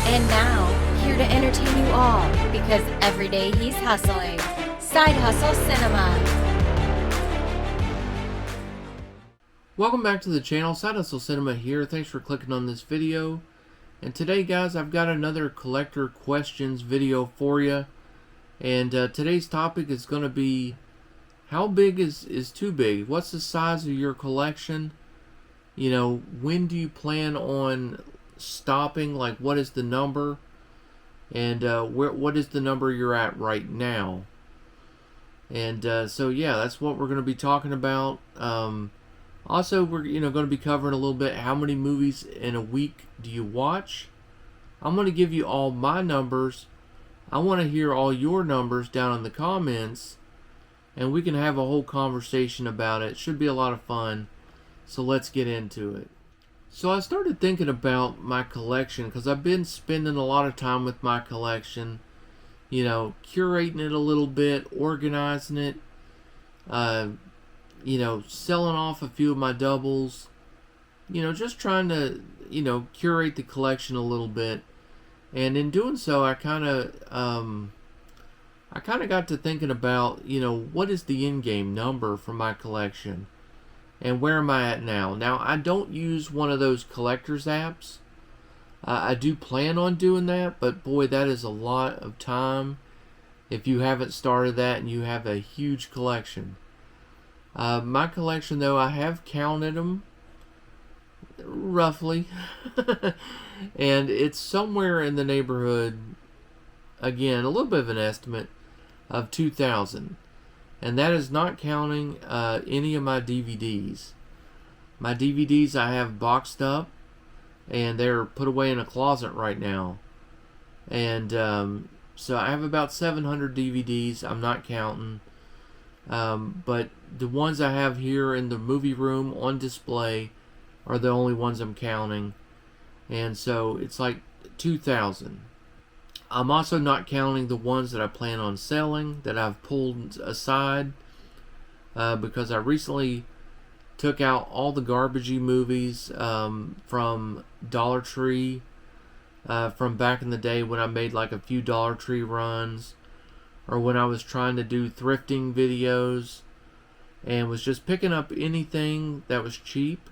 And now, here to entertain you all, because every day he's hustling. Side Hustle Cinema. Welcome back to the channel. Side Hustle Cinema here. Thanks for clicking on this video. And today, guys, I've got another collector questions video for you. And today's topic is going to be, how big is too big? What's the size of your collection? You know, when do you plan on stopping? Like, what is the number? And what is the number you're at right now? And so yeah, that's what we're going to be talking about. Also, we're going to be covering a little bit, how many movies in a week do you watch? I'm going to give you all my numbers. I want to hear all your numbers down in the comments, and we can have a whole conversation about it. It should be a lot of fun. So let's get into it. So I started thinking about my collection because I've been spending a lot of time with my collection, you know, curating it a little bit, organizing it, you know, selling off a few of my doubles, you know, just trying to, you know, curate the collection a little bit. And in doing so, I kind of got to thinking about, you know, what is the in-game number for my collection? And where am I at now? Now, I don't use one of those collector's apps. I do plan on doing that, but boy, that is a lot of time if you haven't started that and you have a huge collection. My collection, though, I have counted them roughly, and it's somewhere in the neighborhood, again, a little bit of an estimate, of 2,000. And that is not counting any of my DVDs. My DVDs I have boxed up, and they're put away in a closet right now. And so I have about 700 DVDs. I'm not counting. But the ones I have here in the movie room on display are the only ones I'm counting. And so it's like 2,000. I'm also not counting the ones that I plan on selling that I've pulled aside because I recently took out all the garbagey movies from Dollar Tree from back in the day when I made like a few Dollar Tree runs, or when I was trying to do thrifting videos and was just picking up anything that was cheap.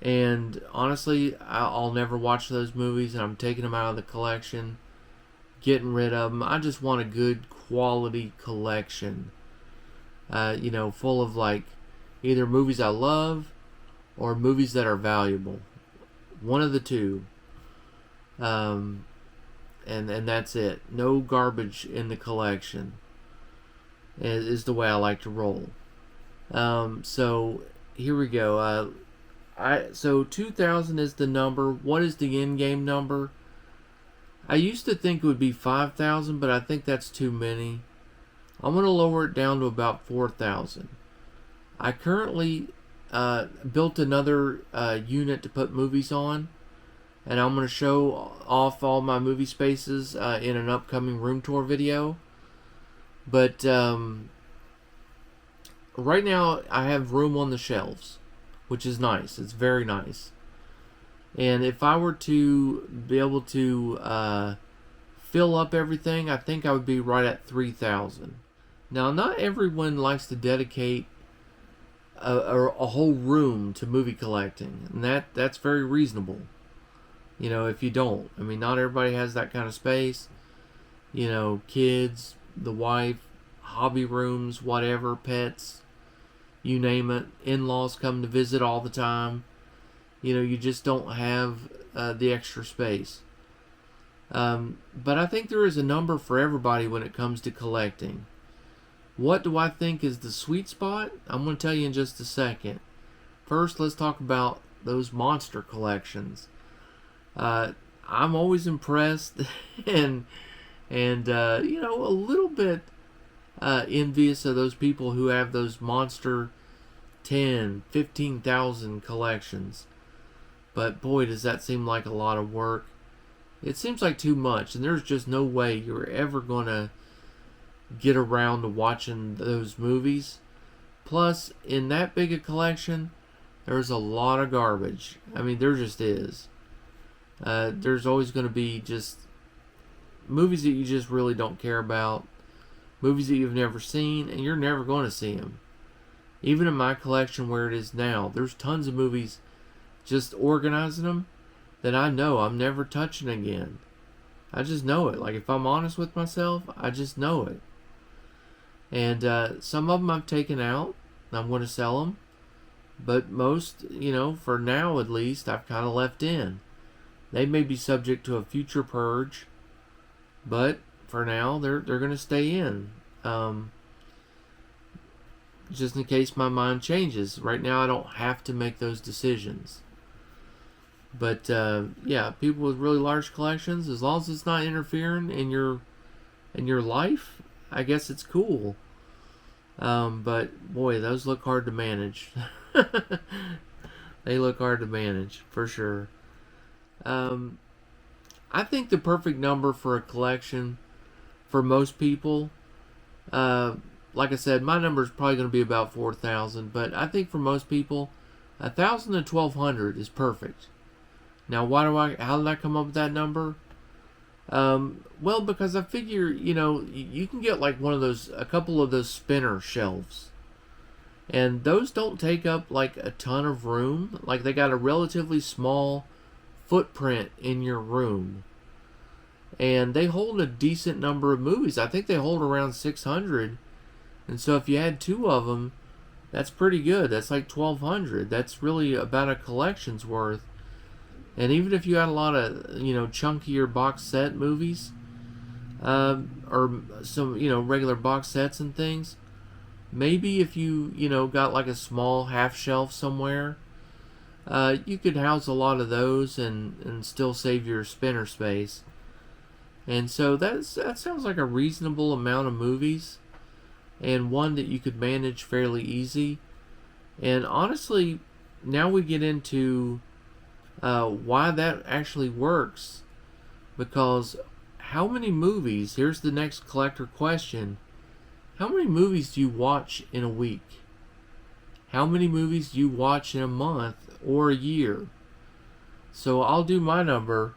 And honestly, I'll never watch those movies, and I'm taking them out of the collection, getting rid of them. I just want a good quality collection, you know, full of like either movies I love or movies that are valuable. One of the two. And that's it. No garbage in the collection is the way I like to roll. So here we go. So 2,000 is the number. What is the in-game number? I used to think it would be 5,000, but I think that's too many. I'm going to lower it down to about 4,000. I currently built another unit to put movies on, and I'm going to show off all my movie spaces in an upcoming room tour video. But right now I have room on the shelves, which is nice. It's very nice. And if I were to be able to fill up everything, I think I would be right at 3,000. Now, not everyone likes to dedicate a whole room to movie collecting, and that's very reasonable. You know, if you don't, I mean, not everybody has that kind of space. You know, kids, the wife, hobby rooms, whatever, pets, you name it. In-laws come to visit all the time. You know, you just don't have the extra space. But I think there is a number for everybody when it comes to collecting. What do I think is the sweet spot? I'm going to tell you in just a second. First, let's talk about those monster collections. I'm always impressed and you know, a little bit envious of those people who have those monster 10, 15,000 collections. But boy, does that seem like a lot of work. It seems like too much, and there's just no way you're ever going to get around to watching those movies. Plus, in that big a collection, there's a lot of garbage. I mean, there just is. There's always going to be just movies that you just really don't care about, movies that you've never seen, and you're never going to see them. Even in my collection where it is now, there's tons of movies, just organizing them, that I know I'm never touching again. I just know it. Like, if I'm honest with myself, I just know it. And some of them I've taken out, and I'm going to sell them. But most, for now at least, I've kind of left in. They may be subject to a future purge, but for now, they're going to stay in. Just in case my mind changes. Right now, I don't have to make those decisions. But yeah, people with really large collections, as long as it's not interfering in your life, I guess it's cool. But boy, those look hard to manage. They look hard to manage for sure. I think the perfect number for a collection for most people, like I said, my number is probably going to be about 4,000, but I think for most people, 1,000 to 1,200 is perfect. Now, how did I come up with that number? Well, because I figure, you can get like a couple of those spinner shelves. And those don't take up like a ton of room. Like, they got a relatively small footprint in your room. And they hold a decent number of movies. I think they hold around 600. And so if you had two of them, that's pretty good. That's like 1,200. That's really about a collection's worth. And even if you had a lot of, chunkier box set movies, or some, regular box sets and things, maybe if you, got like a small half shelf somewhere, you could house a lot of those and still save your spinner space. And so that sounds like a reasonable amount of movies, and one that you could manage fairly easy. And honestly, now we get into why that actually works. Because how many movies, here's the next collector question, how many movies do you watch in a week? How many movies do you watch in a month or a year? So I'll do my number.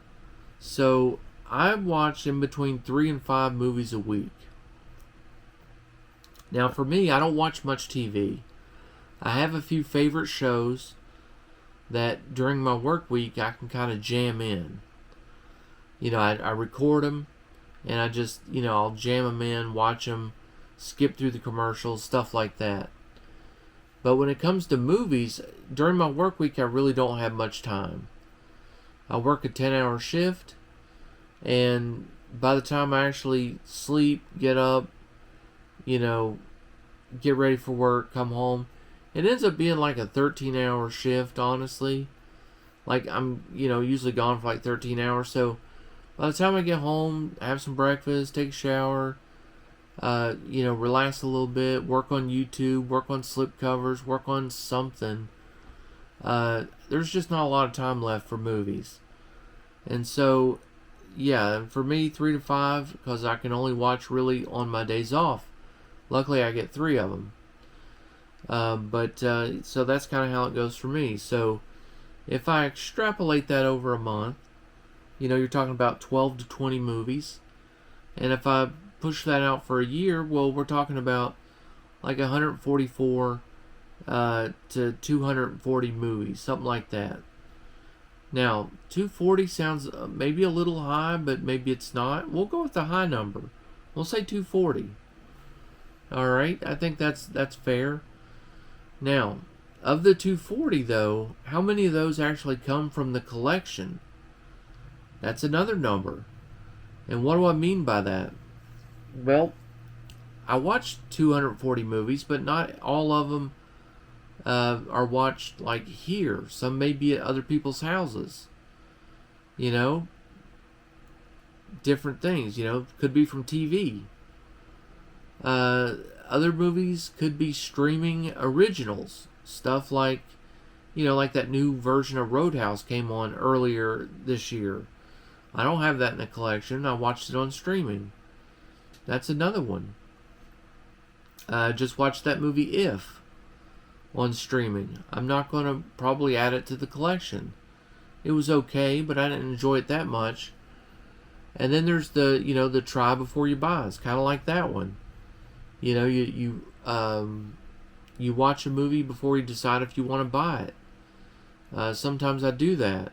So I watch in between 3 and 5 movies a week. Now for me, I don't watch much TV. I have a few favorite shows that during my work week I can kind of jam in. I record them, and I just, I'll jam them in, watch them, skip through the commercials, stuff like that. But when it comes to movies, during my work week I really don't have much time. I work a 10-hour shift, and by the time I actually sleep, get up, get ready for work, come home, it ends up being like a 13-hour shift, honestly. Like, I'm, usually gone for like 13 hours. So by the time I get home, have some breakfast, take a shower, relax a little bit, work on YouTube, work on slipcovers, work on something, there's just not a lot of time left for movies. And so, yeah, for me, 3 to 5, because I can only watch really on my days off. Luckily, I get 3 of them. So that's kind of how it goes for me. So if I extrapolate that over a month, you're talking about 12 to 20 movies. And if I push that out for a year, well, we're talking about like 144 to 240 movies, something like that. Now, 240 sounds maybe a little high, but maybe it's not. We'll go with the high number. We'll say 240. All right, I think that's fair. Now, of the 240 though, how many of those actually come from the collection? That's another number. And what do I mean by that? Well, I watched 240 movies, but not all of them are watched like here. Some may be at other people's houses. Different things, could be from TV. Other movies could be streaming originals. Stuff like, like that new version of Roadhouse came on earlier this year. I don't have that in the collection. I watched it on streaming. That's another one. Just watched that movie If on streaming. I'm not going to probably add it to the collection. It was okay, but I didn't enjoy it that much. And then there's the try before you buy. It's kind of like that one. You watch a movie before you decide if you want to buy it. Sometimes I do that.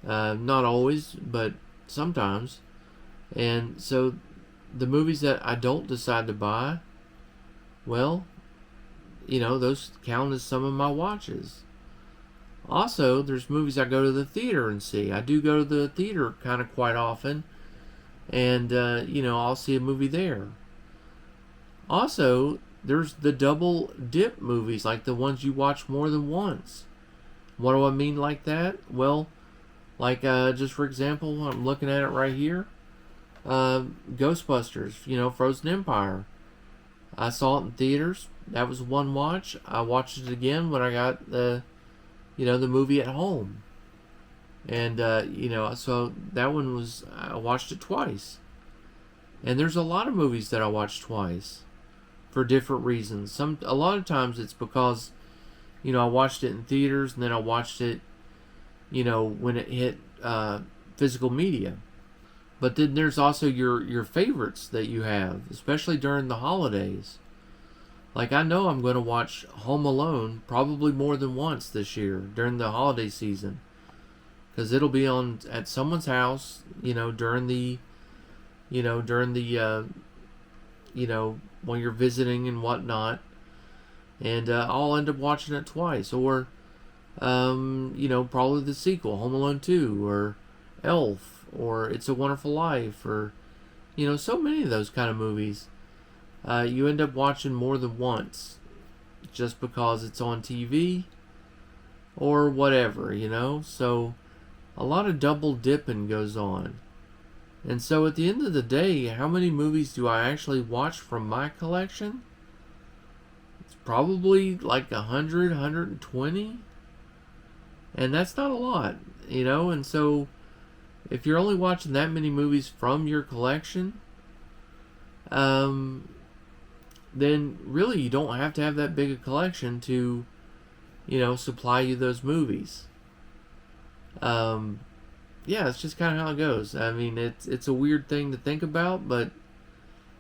Not always, but sometimes. And so the movies that I don't decide to buy, well, those count as some of my watches. Also, there's movies I go to the theater and see. I do go to the theater kind of quite often, and I'll see a movie there. Also, there's the double dip movies, like the ones you watch more than once. What do I mean like that? Well, like just for example, I'm looking at it right here. Ghostbusters, Frozen Empire. I saw it in theaters. That was one watch. I watched it again when I got the movie at home. And, so that one was, I watched it twice. And there's a lot of movies that I watch twice for different reasons. A lot of times it's because, I watched it in theaters and then I watched it, when it hit physical media. But then there's also your favorites that you have, especially during the holidays. Like, I know I'm going to watch Home Alone probably more than once this year during the holiday season, because it'll be on at someone's house, during the when you're visiting and whatnot, and I'll end up watching it twice, or probably the sequel, Home Alone 2, or Elf, or It's a Wonderful Life, or so many of those kind of movies. You end up watching more than once just because it's on TV or whatever, So a lot of double dipping goes on. And so at the end of the day, how many movies do I actually watch from my collection? It's probably like 100, 120. And that's not a lot, And so if you're only watching that many movies from your collection, then really you don't have to have that big a collection to, supply you those movies. Yeah, it's just kind of how it goes. I mean, it's a weird thing to think about, but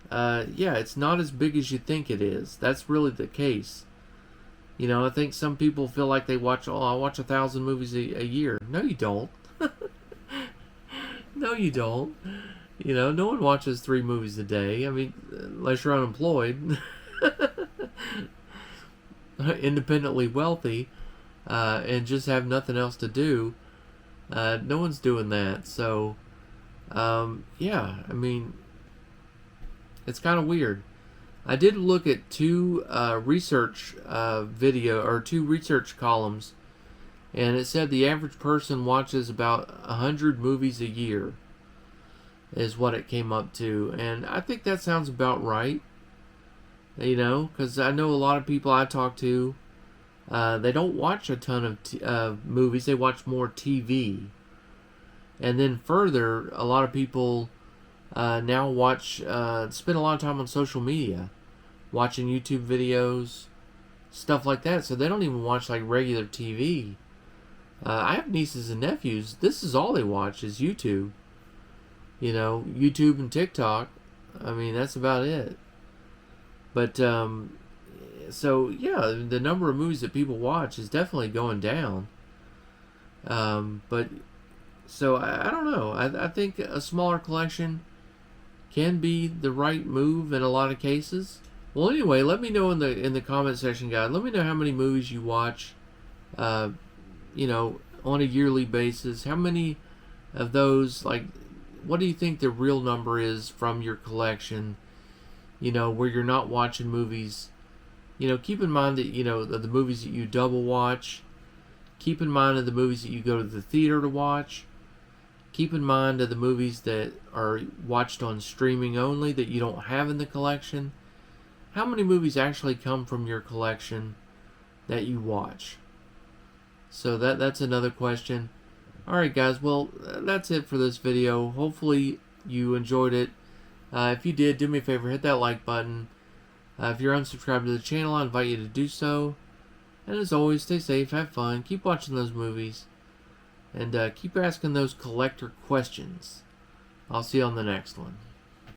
yeah, it's not as big as you think it is. That's really the case. I think some people feel like they watch, I watch 1,000 movies a year. No, you don't. No, you don't. No one watches 3 movies a day. I mean, unless you're unemployed, independently wealthy, and just have nothing else to do. No one's doing that. So, yeah, I mean, it's kind of weird. I did look at 2 research two research columns, and it said the average person watches about 100 movies a year, is what it came up to. And I think that sounds about right, because I know a lot of people I talk to, they don't watch a ton of movies. They watch more TV. And then further, a lot of people now spend a lot of time on social media, watching YouTube videos, stuff like that. So they don't even watch like regular TV. I have nieces and nephews. This is all they watch is YouTube. YouTube and TikTok. I mean, that's about it. But so yeah, the number of movies that people watch is definitely going down. But so I don't know. I think a smaller collection can be the right move in a lot of cases. Well, anyway, let me know in the comment section, guys. Let me know how many movies you watch, on a yearly basis. How many of those, like, what do you think the real number is from your collection? Where you're not watching movies. Keep in mind that, the movies that you double watch. Keep in mind of the movies that you go to the theater to watch. Keep in mind of the movies that are watched on streaming only that you don't have in the collection. How many movies actually come from your collection that you watch? So that's another question. Alright guys, well, that's it for this video. Hopefully you enjoyed it. If you did, do me a favor, hit that like button. If you're unsubscribed to the channel, I invite you to do so. And as always, stay safe, have fun, keep watching those movies. And keep asking those collector questions. I'll see you on the next one.